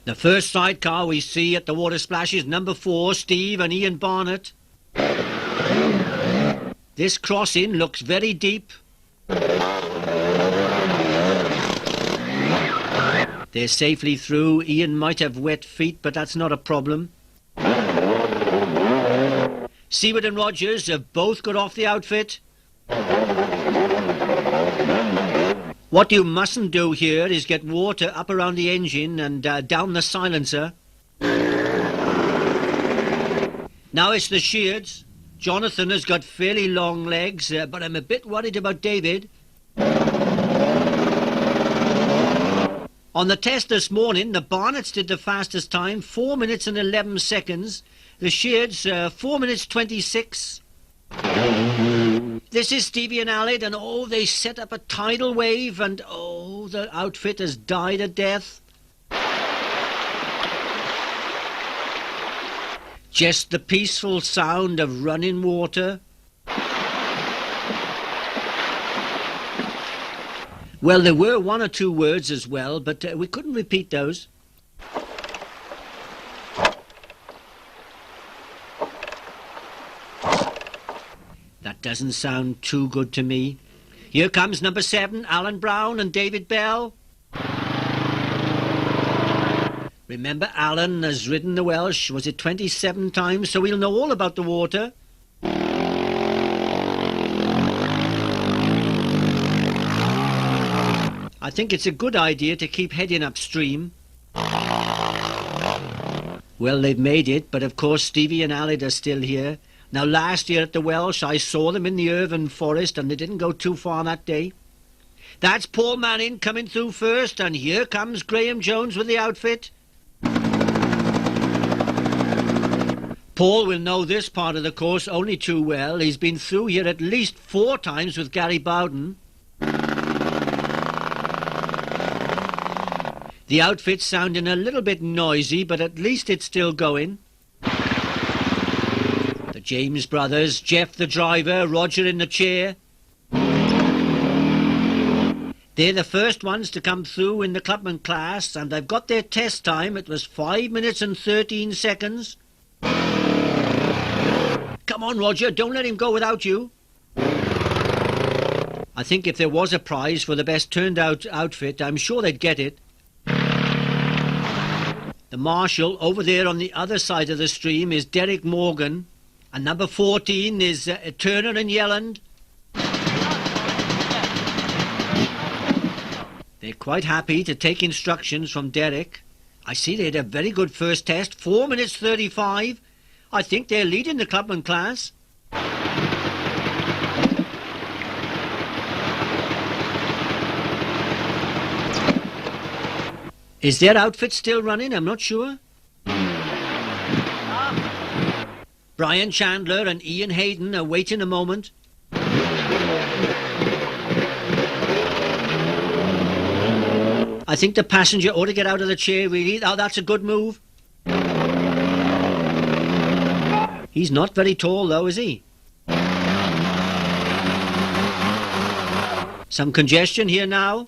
The first sidecar we see at the water splash is number 4, Steve and Ian Barnett. This crossing looks very deep. They're safely through. Ian might have wet feet, but that's not a problem. Seward and Rogers have both got off the outfit. What you mustn't do here is get water up around the engine and down the silencer. Now it's the Sheards. Jonathan has got fairly long legs, but I'm a bit worried about David. On the test this morning, the Barnetts did the fastest time, 4 minutes and 11 seconds. The Sheards, 4 minutes 26. This is Stevie and Alid, and oh, they set up a tidal wave, and oh, the outfit has died a death. Just the peaceful sound of running water. Well, there were 1 or 2 words as well, but we couldn't repeat those. That doesn't sound too good to me. Here comes number 7, Alan Brown and David Bell. Remember, Alan has ridden the Welsh, was it 27 times, so he'll know all about the water. I think it's a good idea to keep heading upstream. Well, they've made it, but of course Stevie and Alid are still here. Now, last year at the Welsh, I saw them in the Irvine Forest, and they didn't go too far that day. That's Paul Manning coming through first, and here comes Graham Jones with the outfit. Paul will know this part of the course only too well. He's been through here at least 4 times with Gary Bowden. The outfit's sounding a little bit noisy, but at least it's still going. The James brothers, Jeff the driver, Roger in the chair. They're the first ones to come through in the Clubman class, and they've got their test time. It was 5 minutes and 13 seconds. Come on, Roger, don't let him go without you. I think if there was a prize for the best turned out outfit, I'm sure they'd get it. The marshal over there on the other side of the stream is Derek Morgan, and number 14 is Turner and Yelland. They're quite happy to take instructions from Derek. I see they had a very good first test, 4 minutes 35. I think they're leading the Clubman class. Is their outfit still running? I'm not sure. Brian Chandler and Ian Hayden are waiting a moment. I think the passenger ought to get out of the chair, really. Oh, that's a good move. He's not very tall, though, is he? Some congestion here now.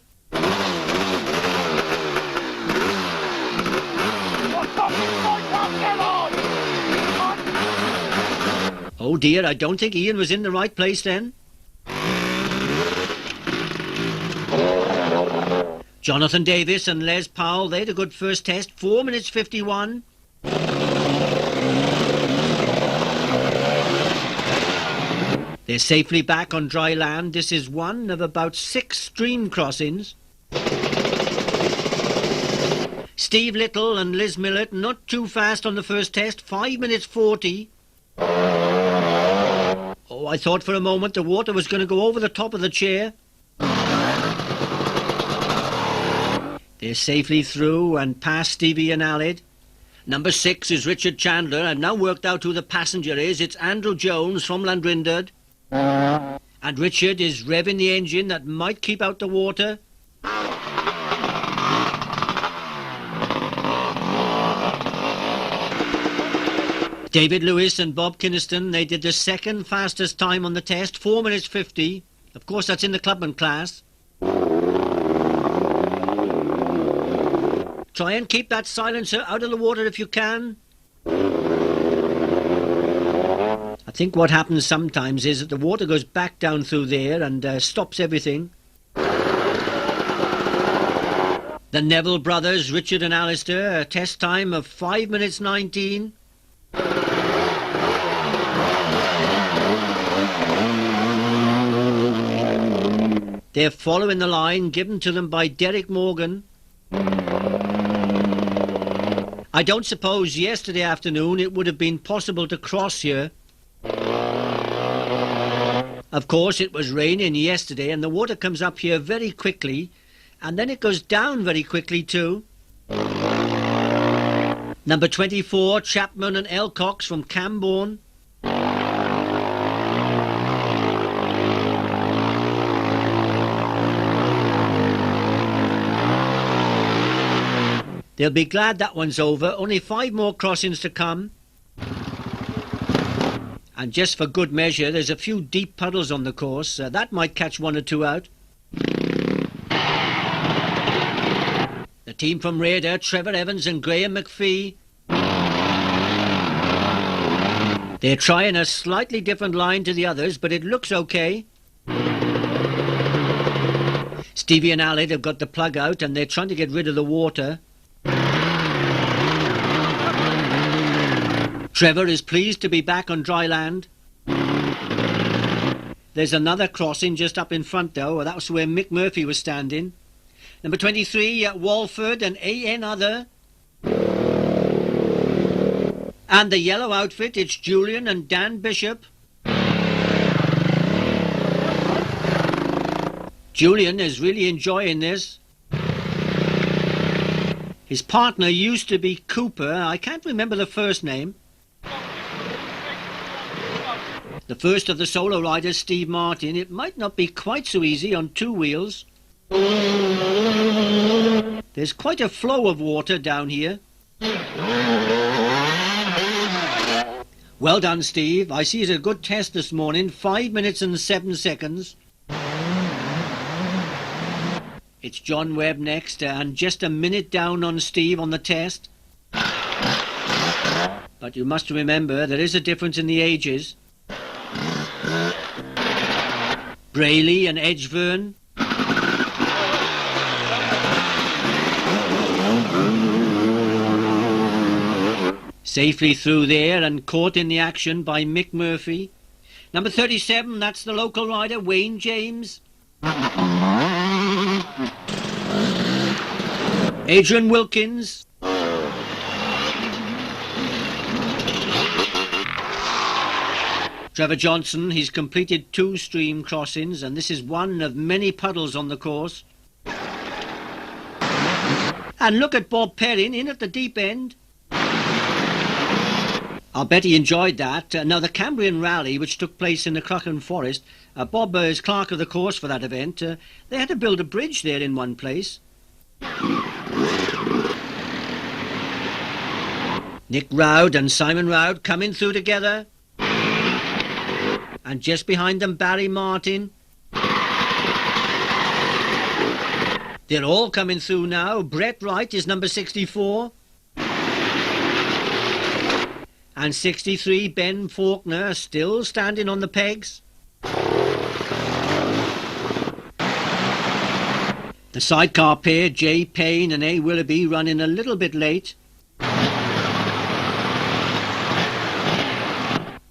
Oh dear, I don't think Ian was in the right place then. Jonathan Davis and Les Powell, they had a good first test, 4 minutes 51. They're safely back on dry land. This is one of about 6 stream crossings. Steve Little and Liz Millett, not too fast on the first test, 5 minutes 40. Oh, I thought for a moment the water was going to go over the top of the chair. They're safely through and past Stevie and Alid. Number 6 is Richard Chandler. I've now worked out who the passenger is. It's Andrew Jones from Landrindod. And Richard is revving the engine that might keep out the water. David Lewis and Bob Kinniston, they did the second fastest time on the test, 4 minutes 50. Of course, that's in the Clubman class. Try and keep that silencer out of the water if you can. I think what happens sometimes is that the water goes back down through there and stops everything. The Neville brothers, Richard and Alistair, a test time of 5 minutes 19. They're following the line given to them by Derek Morgan. I don't suppose yesterday afternoon it would have been possible to cross here. Of course, it was raining yesterday and the water comes up here very quickly, and then it goes down very quickly too. Number 24, Chapman and Elcox from Camborne. They'll be glad that one's over. Only 5 more crossings to come. And just for good measure, there's a few deep puddles on the course. That might catch 1 or 2 out. The team from Raider, Trevor Evans and Graham McPhee. They're trying a slightly different line to the others, but it looks okay. Stevie and Alid have got the plug out and they're trying to get rid of the water. Trevor is pleased to be back on dry land. There's another crossing just up in front though. That's where Mick Murphy was standing. Number 23, Walford and A.N. Other. And the yellow outfit, it's Julian and Dan Bishop. Julian is really enjoying this. His partner used to be Cooper. I can't remember the first name. The first of the solo riders, Steve Martin. It might not be quite so easy on 2 wheels. There's quite a flow of water down here. Well done, Steve. I see it's a good test this morning. 5 minutes and 7 seconds. It's John Webb next, and just a minute down on Steve on the test. But you must remember there is a difference in the ages. Brayley and Edgevern. Safely through there and caught in the action by Mick Murphy. Number 37, that's the local rider, Wayne James. Adrian Wilkins. Trevor Johnson, he's completed 2 stream crossings and this is one of many puddles on the course. And look at Bob Perrin in at the deep end. I'll bet he enjoyed that. Now the Cambrian Rally, which took place in the Crochan Forest, Bob is clerk of the course for that event. They had to build a bridge there in one place. Nick Rowd and Simon Rowd coming through together. And just behind them, Barry Martin. They're all coming through now. Brett Wright is number 64. And 63, Ben Faulkner, still standing on the pegs. The sidecar pair, Jay Payne and A. Willoughby, running a little bit late.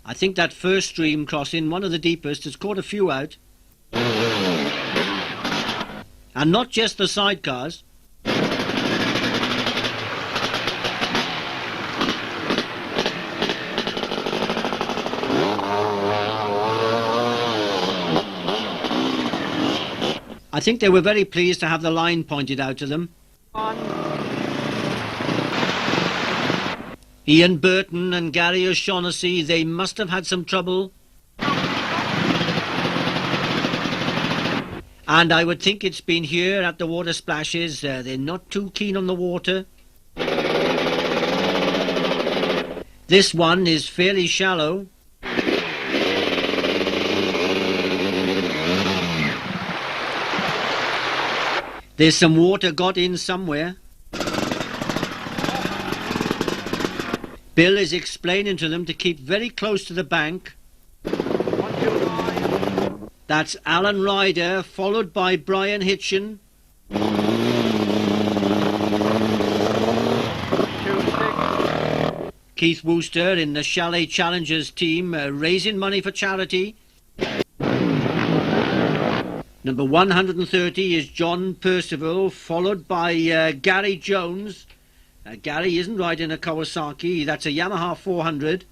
I think that first stream crossing, one of the deepest, has caught a few out. And not just the sidecars. I think they were very pleased to have the line pointed out to them. Ian Burton and Gary O'Shaughnessy, they must have had some trouble. And I would think it's been here at the water splashes. They're not too keen on the water. This one is fairly shallow. There's some water got in somewhere. Bill is explaining to them to keep very close to the bank. That's Alan Ryder, followed by Brian Hitchin. Keith Wooster in the Chalet Challengers team, raising money for charity. Number 130 is John Percival, followed by Gary Jones. Gary isn't riding a Kawasaki, that's a Yamaha 400.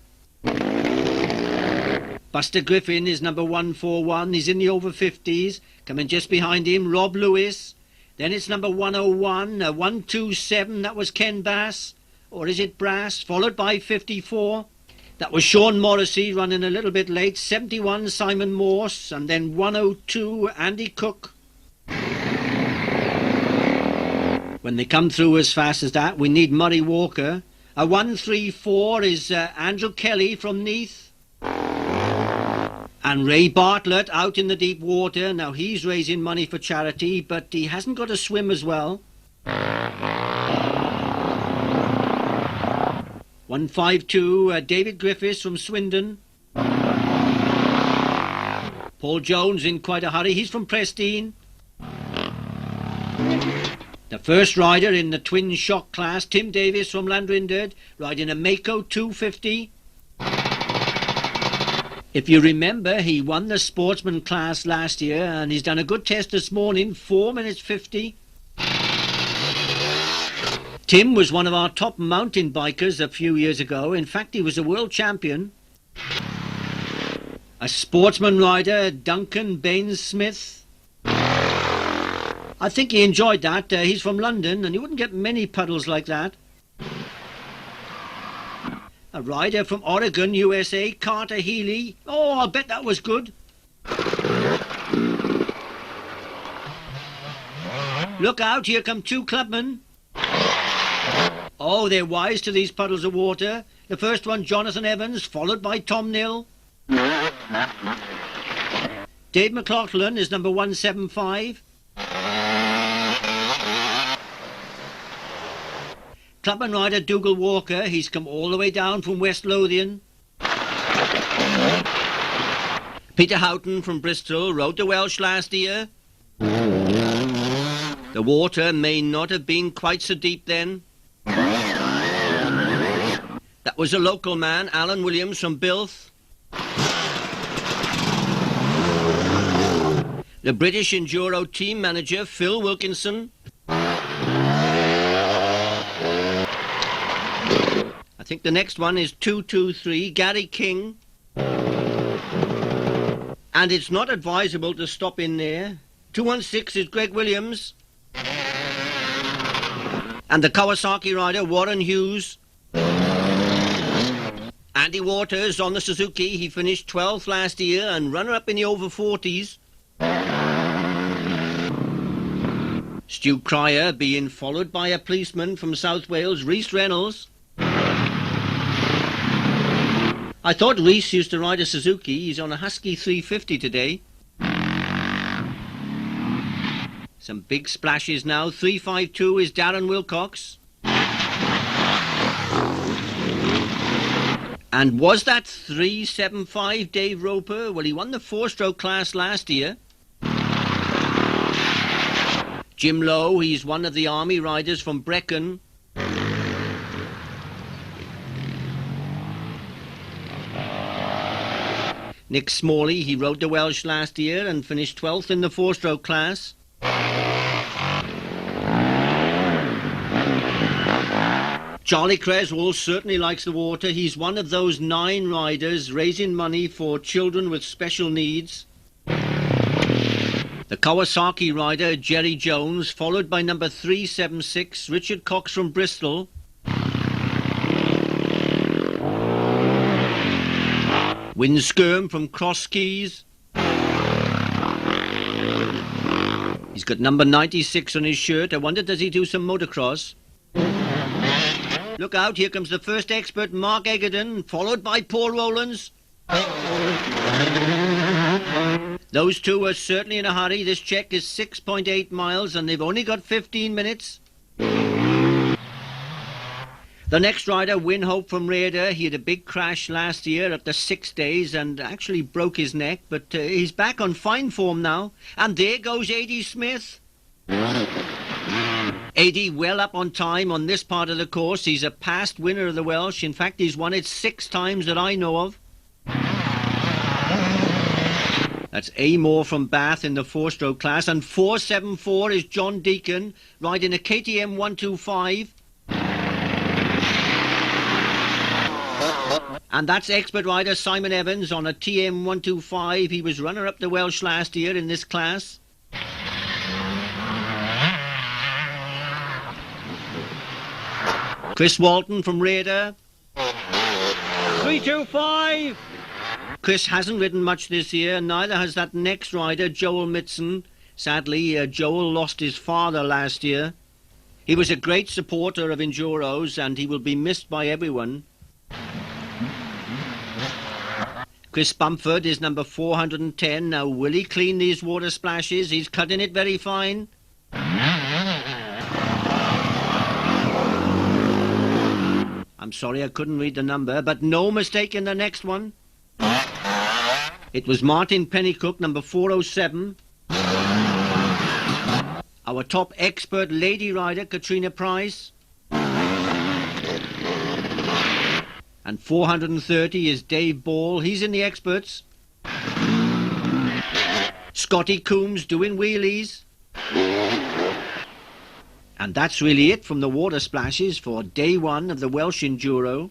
Buster Griffin is number 141, he's in the over 50s. Coming just behind him, Rob Lewis. Then it's number 101, 127, that was Ken Bass. Or is it Brass? Followed by 54. That was Sean Morrissey running a little bit late. 71, Simon Morse. And then 102, Andy Cook. When they come through as fast as that, we need Murray Walker. A 134 is Andrew Kelly from Neath. And Ray Bartlett out in the deep water. Now he's raising money for charity, but he hasn't got a swim as well. 152, David Griffiths from Swindon. Paul Jones in quite a hurry, he's from Prestine. The first rider in the twin shock class, Tim Davis from Landrinded, riding a Mako 250. If you remember, he won the sportsman class last year and he's done a good test this morning, 4 minutes 50. Tim was one of our top mountain bikers a few years ago. In fact, he was a world champion. A sportsman rider, Duncan Baines-Smith. I think he enjoyed that. He's from London and you wouldn't get many Puddles like that. A rider from Oregon, USA, Carter Healy. Oh, I'll bet that was good. Look out, here come two clubmen. Oh, they're wise to these puddles of water. The first one, Jonathan Evans, followed by Tom Nill. Dave McLaughlin is number 175. Clubman rider Dougal Walker, he's come all the way down from West Lothian. Peter Houghton from Bristol rode the Welsh last year. The water may not have been quite so deep then. That was a local man, Alan Williams from Bilth. The British Enduro team manager, Phil Wilkinson. I think the next one is 223, Gary King. And it's not advisable to stop in there. 216 is Greg Williams. And the Kawasaki rider, Warren Hughes. Andy Waters on the Suzuki, he finished 12th last year and runner-up in the over 40s. Stu Cryer being followed by a policeman from South Wales, Rhys Reynolds. I thought Rhys used to ride a Suzuki. He's on a Husky 350 today. Some big splashes now. 352 is Darren Wilcox. And was that 375 Dave Roper? Well, he won the four-stroke class last year. Jim Lowe, he's one of the army riders from Brecon. Nick Smalley, he rode the Welsh last year and finished 12th in the four-stroke class. Charlie Creswell certainly likes the water. He's one of those 9 riders raising money for children with special needs. The Kawasaki rider, Jerry Jones, followed by number 376, Richard Cox from Bristol. Windskerm from Cross Keys. He's got number 96 on his shirt. I wonder, does he do some motocross? Look out, here comes the first expert, Mark Egerton, followed by Paul Rowlands. Those two are certainly in a hurry. This check is 6.8 miles and they've only got 15 minutes. The next rider, Winhope from Raider, he had a big crash last year at the 6 days and actually broke his neck, but he's back on fine form now. And there goes A.D. Smith. A.D. well up on time on this part of the course. He's a past winner of the Welsh. In fact, he's won it 6 times that I know of. That's Amore from Bath in the 4-stroke class. And 474 is John Deacon riding a KTM 125. And that's expert rider Simon Evans on a TM 125. He was runner-up the Welsh last year in this class. Chris Walton from Raider. 325. Chris hasn't ridden much this year, neither has that next rider, Joel Mitson. Sadly, Joel lost his father last year. He was a great supporter of Enduros and he will be missed by everyone. Chris Bumford is number 410. Now, will he clean these water splashes? He's cutting it very fine. I'm sorry I couldn't read the number, but no mistake in the next one. It was Martin Pennycook, number 407. Our top expert lady rider, Katrina Price. And 430 is Dave Ball. He's in the experts. Scotty Coombs doing wheelies. And that's really it from the water splashes for day one of the Welsh Enduro.